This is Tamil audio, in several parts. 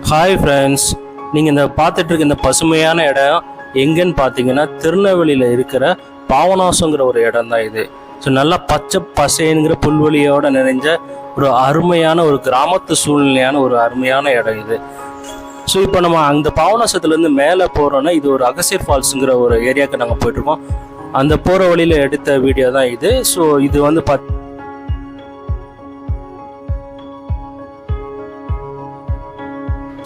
ஹாய் ஃப்ரெண்ட்ஸ், நீங்கள் இந்த பார்த்துட்டு இருக்க இந்த பசுமையான இடம் எங்கன்னு பார்த்தீங்கன்னா திருநெல்வேலியில் இருக்கிற பாபநாசங்கிற ஒரு இடம் தான் இது. ஸோ நல்லா பச்சை பசேனுங்கிற புல்வெளியோடு நிறைஞ்ச ஒரு அருமையான ஒரு கிராமத்து சூழ்நிலையான ஒரு அருமையான இடம் இது. ஸோ இப்போ நம்ம அந்த பாபநாசத்துலேருந்து மேலே போகிறோன்னா இது ஒரு அகசியர் ஃபால்ஸுங்கிற ஒரு ஏரியாவுக்கு நாங்கள் போயிட்டுருக்கோம். அந்த போகிற வழியில் எடுத்த வீடியோ தான் இது. ஸோ இது வந்து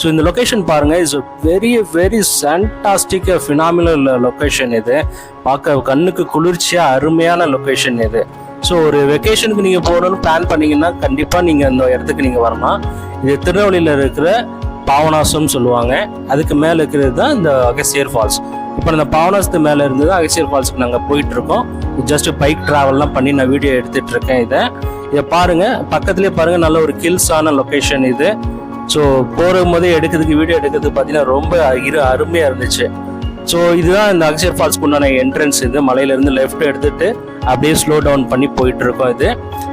ஸோ இந்த லொக்கேஷன் பாருங்கள், it's very very fantastic phenomenal location. இது பார்க்க கண்ணுக்கு குளிர்ச்சியாக அருமையான லொக்கேஷன் இது. ஸோ ஒரு வெக்கேஷனுக்கு நீங்கள் போகணுன்னு பிளான் பண்ணிங்கன்னா கண்டிப்பாக நீங்கள் இந்த இடத்துக்கு நீங்கள் வரலாம். இது திருநெல்வேலியில் இருக்கிற பாபநாசம்னு சொல்லுவாங்க. அதுக்கு மேலே இருக்கிறது தான் இந்த அகசியர் ஃபால்ஸ். இப்போ இந்த பாபநாசத்து மேலே இருந்தது அகசியர் ஃபால்ஸுக்கு நாங்கள் போயிட்டுருக்கோம். ஜஸ்ட் பைக் ட்ராவல்லாம் பண்ணி நான் வீடியோ எடுத்துகிட்டு இருக்கேன். இதை பாருங்கள், பக்கத்துலேயே பாருங்கள், நல்ல ஒரு ஹில்ஸான லொக்கேஷன் இது. ஸோ போகும்போதே வீடியோ எடுக்கிறதுக்கு பார்த்தீங்கன்னா ரொம்ப அருமையாக இருந்துச்சு. ஸோ இதுதான் இந்த அகசியர் ஃபால்ஸ்க்கு உண்டான என்ட்ரன்ஸ். இது மலையிலேருந்து லெஃப்ட் எடுத்துகிட்டு அப்படியே ஸ்லோ டவுன் பண்ணி போயிட்டுருக்கோம். இது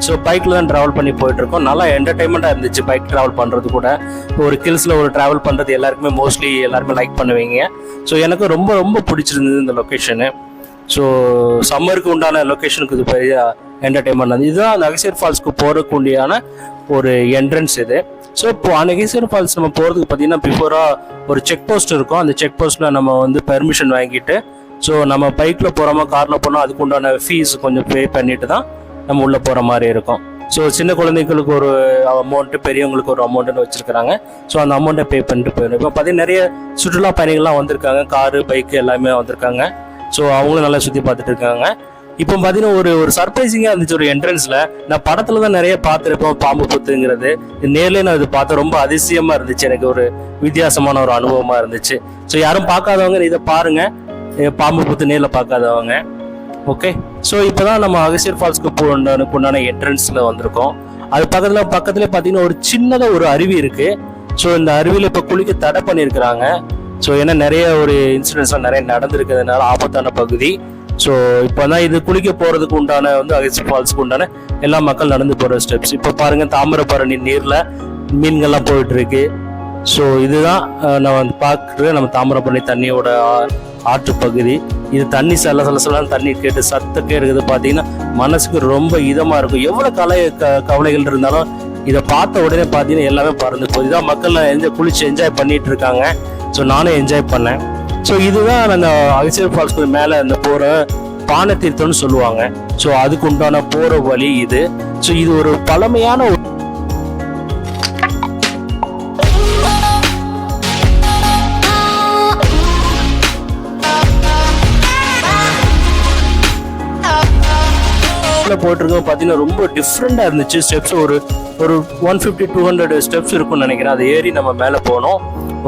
ஸோ பைக்கில் தான் ட்ராவல் பண்ணி போயிட்டுருக்கோம். நல்லா என்டர்டைன்மெண்ட்டாக இருந்துச்சு பைக் ட்ராவல் பண்ணுறது கூட. ஒரு ஹில்ஸில் ஒரு ட்ராவல் பண்ணுறது எல்லாருக்குமே மோஸ்ட்லி எல்லாருமே லைக் பண்ணுவீங்க. ஸோ எனக்கு ரொம்ப ரொம்ப பிடிச்சிருந்தது இந்த லொக்கேஷனு. ஸோ சம்மருக்கு உண்டான லொக்கேஷனுக்கு இது பெரிய என்டர்டைன்மெண்ட் அது. இதுதான் அந்த அகசியர் ஃபால்ஸ்க்கு போகிறதுக்கு உண்டான ஒரு என்ட்ரன்ஸ் இது. ஸோ இப்போ அகசியர் ஃபால்ஸ் நம்ம போகிறதுக்கு பார்த்தீங்கன்னா பிஃபோராக ஒரு செக் போஸ்ட் இருக்கும். அந்த செக் போஸ்ட்டில் நம்ம வந்து பெர்மிஷன் வாங்கிட்டு, ஸோ நம்ம பைக்கில் போகிறோமா காரில் போனோம் அதுக்கு உண்டான ஃபீஸ் கொஞ்சம் பே பண்ணிட்டு தான் நம்ம உள்ளே போகிற மாதிரி இருக்கும். ஸோ சின்ன குழந்தைங்களுக்கு ஒரு அமௌண்ட்டு, பெரியவங்களுக்கு ஒரு அமௌண்ட்டுன்னு வச்சுருக்கிறாங்க. ஸோ அந்த அமௌண்ட்டை பே பண்ணிட்டு போயிடும். இப்போ பார்த்தீங்கன்னா நிறைய சுற்றுலா பயணிகள்லாம் வந்திருக்காங்க, காரு பைக்கு எல்லாமே வந்திருக்காங்க. ஸோ அவங்களும் நல்லா சுற்றி பார்த்துட்டு இருக்காங்க. இப்போ பார்த்தீங்கன்னா ஒரு சர்ப்ரைசிங்காக இருந்துச்சு. ஒரு என்ட்ரன்ஸில் நான் படத்தில் தான் நிறைய பார்த்துருப்போம் பாம்பு புத்துங்கிறது. நேர்லேயே நான் இது பார்த்தேன், ரொம்ப அதிசயமாக இருந்துச்சு. எனக்கு ஒரு வித்தியாசமான ஒரு அனுபவமாக இருந்துச்சு. ஸோ யாரும் பார்க்காதவங்க இதை பாருங்கள், பாம்பு புத்து நேரில் பார்க்காதவங்க. ஓகே, ஸோ இப்போ தான் நம்ம அகசியர் ஃபால்ஸ்க்கு உண்டான என்ட்ரன்ஸில் வந்திருக்கோம். அது பக்கத்துலேயே பார்த்தீங்கன்னா ஒரு சின்னதாக ஒரு அருவி இருக்குது. ஸோ இந்த அருவியில் இப்போ குளிக்க தடை பண்ணியிருக்கிறாங்க. ஸோ ஏன்னா நிறைய ஒரு இன்சிடென்ட்ஸ்லாம் நிறைய நடந்திருக்கிறதுனால ஆபத்தான பகுதி. ஸோ இப்போ தான் இது குளிக்க போகிறதுக்கு உண்டான வந்து அகசியர் ஃபால்ஸுக்கு உண்டான எல்லா மக்கள் நடந்து போகிற ஸ்டெப்ஸ். இப்போ பாருங்கள், தாமிரபரணி நீரில் மீன்கள்லாம் போயிட்டுருக்கு. ஸோ இதுதான் நான் வந்து பார்க்குறது நம்ம தாமிரபரணி தண்ணியோட ஆற்று பகுதி. இது தண்ணி சலசலன்னு தண்ணி கேட்டு சத்தக்கே இருக்குது. பார்த்தீங்கன்னா மனசுக்கு ரொம்ப இதமாக இருக்கும். எவ்வளோ கவலைகள் இருந்தாலும் இதை பார்த்த உடனே பார்த்தீங்கன்னா எல்லாமே பறந்து போகுது. இதான் மக்கள் குளிச்சு என்ஜாய் பண்ணிட்டு இருக்காங்க. ஸோ நானும் என்ஜாய் பண்ணேன். ஸோ இதுதான் அந்த அகசியர் ஃபால்ஸ்க்கு மேலே அந்த போகிற பானை தீர்த்தம்னு சொல்லுவாங்க. ஸோ அதுக்கு உண்டான போகிற வழி இது. ஸோ இது ஒரு பழமையான போயிட்டுருக்கோம். பார்த்தீங்கன்னா ரொம்ப டிஃப்ரெண்டாக இருந்துச்சு. ஸ்டெப்ஸ் ஒரு 150-200 ஸ்டெப்ஸ் இருக்கும்னு நினைக்கிறேன். அதை ஏறி நம்ம மேலே போனோம்.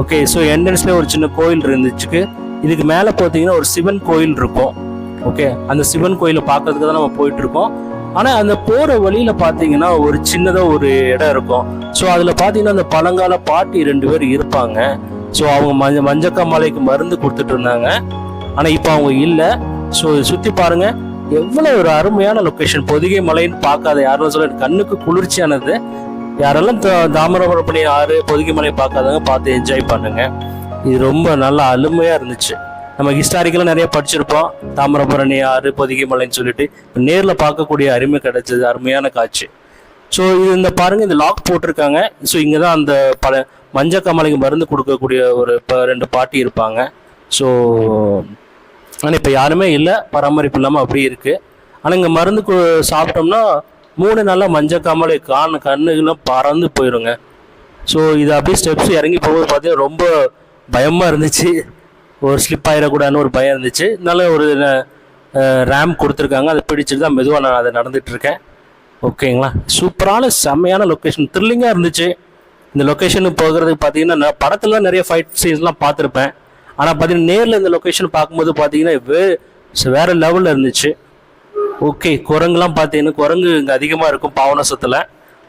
ஓகே, ஸோ என்ட்ரன்ஸ்லேயே ஒரு சின்ன கோயில் இருந்துச்சு. இதுக்கு மேலே பார்த்தீங்கன்னா ஒரு சிவன் கோயில் இருக்கும். ஓகே, அந்த சிவன் கோயிலை பார்க்கறதுக்கு தான் நம்ம போயிட்டுருக்கோம். ஆனால் அந்த போகிற வழியில் பார்த்தீங்கன்னா ஒரு சின்னதாக ஒரு இடம் இருக்கும். ஸோ அதில் பார்த்தீங்கன்னா அந்த பழங்கால பாட்டி 2 பேர் இருப்பாங்க. ஸோ அவங்க மஞ்சக்காமலைக்கு மருந்து கொடுத்துட்டு இருந்தாங்க. ஆனால் இப்போ அவங்க இல்லை. ஸோ சுற்றி பாருங்கள், எவ்வளோ ஒரு அருமையான லொக்கேஷன். பொதிகை மலைன்னு பார்க்காத யாரும் சொல்ல கண்ணுக்கு குளிர்ச்சியானது. யாரெல்லாம் தாமிரபரணி ஆறு பொதிகை மலை பார்க்காதவங்க பார்த்து என்ஜாய் பண்ணுங்க. இது ரொம்ப நல்லா அருமையாக இருந்துச்சு. நம்ம ஹிஸ்டாரிக்கலாக நிறைய படிச்சிருப்போம், தாமிரபரணி ஆறு பொதிகை மலைன்னு சொல்லிட்டு. நேரில் பார்க்கக்கூடிய அருமை கிடைச்சது, அருமையான காட்சி. ஸோ இது இந்த பாருங்கள், இந்த லாக் போட்டிருக்காங்க. ஸோ இங்கே தான் அந்த மஞ்சக்காமலைக்கு மருந்து கொடுக்கக்கூடிய ஒரு 2 பாட்டி இருப்பாங்க. ஸோ ஆனால் இப்போ யாருமே இல்லை, பராமரிப்பு இல்லாமல் அப்படி இருக்குது. ஆனால் இங்கே மருந்து சாப்பிட்டோம்னா 3 நாளாக மஞ்சக்காமலை கண்ணுகள்லாம் பறந்து போயிடுங்க. ஸோ இது அப்படியே ஸ்டெப்ஸ் இறங்கி போகும்போது பார்த்தீங்கன்னா ரொம்ப பயமாக இருந்துச்சு. ஒரு ஸ்லிப் ஆகிடக்கூடாதுன்னு ஒரு பயம் இருந்துச்சு. நல்ல ஒரு ரேம் கொடுத்துருக்காங்க, அதை பிடிச்சிட்டு தான் மெதுவாக நான் அதை நடந்துகிட்ருக்கேன். ஓகேங்களா, சூப்பரான செம்மையான லொக்கேஷன், த்ரில்லிங்காக இருந்துச்சு. இந்த லொக்கேஷனுக்கு போகிறதுக்கு பார்த்தீங்கன்னா நான் படத்துலலாம் நிறைய ஃபைட் சீன்ஸ்லாம் பார்த்துருப்பேன். ஆனால் பார்த்தீங்கன்னா நேரில் இந்த லொக்கேஷன் பார்க்கும்போது பார்த்தீங்கன்னா வேறு லெவலில் இருந்துச்சு. ஓகே, குரங்குலாம் பார்த்தீங்கன்னா குரங்கு இங்கே அதிகமாக இருக்கும் பாபநாசத்தில்.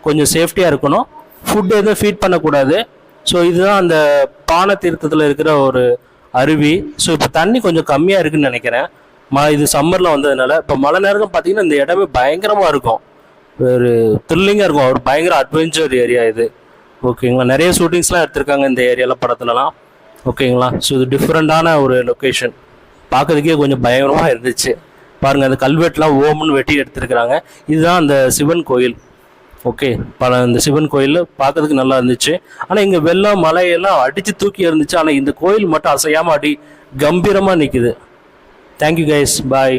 கொஞ்சம் சேஃப்டியாக இருக்கணும், ஃபுட்டு எதுவும் ஃபீட் பண்ணக்கூடாது. ஸோ இதுதான் அந்த பானை தீர்த்தத்தில் இருக்கிற ஒரு அருவி. ஸோ இப்போ தண்ணி கொஞ்சம் கம்மியாக இருக்குதுன்னு நினைக்கிறேன். இது சம்மரில் வந்ததுனால. இப்போ மழை நேரம் பார்த்தீங்கன்னா இந்த இடமே பயங்கரமாக இருக்கும், ஒரு த்ரில்லிங்காக இருக்கும். ஒரு பயங்கர அட்வென்ச்சர் ஏரியா இது. ஓகேங்களா. நிறைய ஷூட்டிங்ஸ்லாம் எடுத்திருக்காங்க இந்த ஏரியாவில் படத்துலலாம். ஓகேங்களா. ஸோ இது டிஃப்ரெண்ட்டான ஒரு லொக்கேஷன், பார்க்கறதுக்கே கொஞ்சம் பயங்கரமாக இருந்துச்சு. பாருங்கள், அந்த கல்வெட்டுலாம் ஓம்னு வெட்டி எடுத்துருக்குறாங்க. இதுதான் அந்த சிவன் கோயில். ஓகே, இந்த சிவன் கோயில் பார்க்கறதுக்கு நல்லா இருந்துச்சு. ஆனால் இங்கே வெள்ளம் மலையெல்லாம் அடித்து தூக்கி இருந்துச்சு. ஆனால் இந்த கோயில் மட்டும் அசையாமல் கம்பீரமாக நிற்குது. தேங்க்யூ கைஸ், பாய்.